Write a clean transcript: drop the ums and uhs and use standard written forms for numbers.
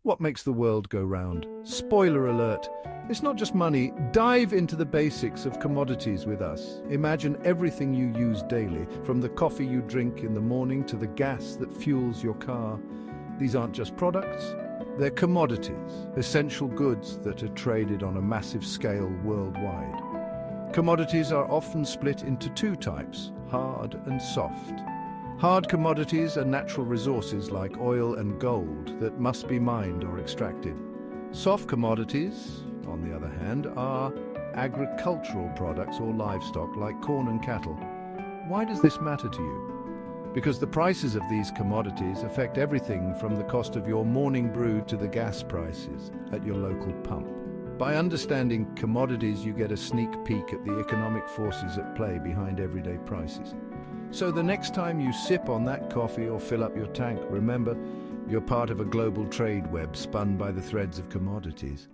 What makes the world go round? Spoiler alert, it's not just money. Dive into the basics of commodities with us. Imagine everything you use daily, from the coffee you drink in the morning to the gas that fuels your car. These aren't just products, they're commodities, essential goods that are traded on a massive scale worldwide. Commodities are often split into two types, hard and soft. Hard commodities are natural resources like oil and gold that must be mined or extracted. Soft commodities, on the other hand, are agricultural products or livestock like corn and cattle. Why does this matter to you? Because the prices of these commodities affect everything from the cost of your morning brew to the gas prices at your local pump. By understanding commodities, you get a sneak peek at the economic forces at play behind everyday prices. So the next time you sip on that coffee or fill up your tank, remember, you're part of a global trade web spun by the threads of commodities.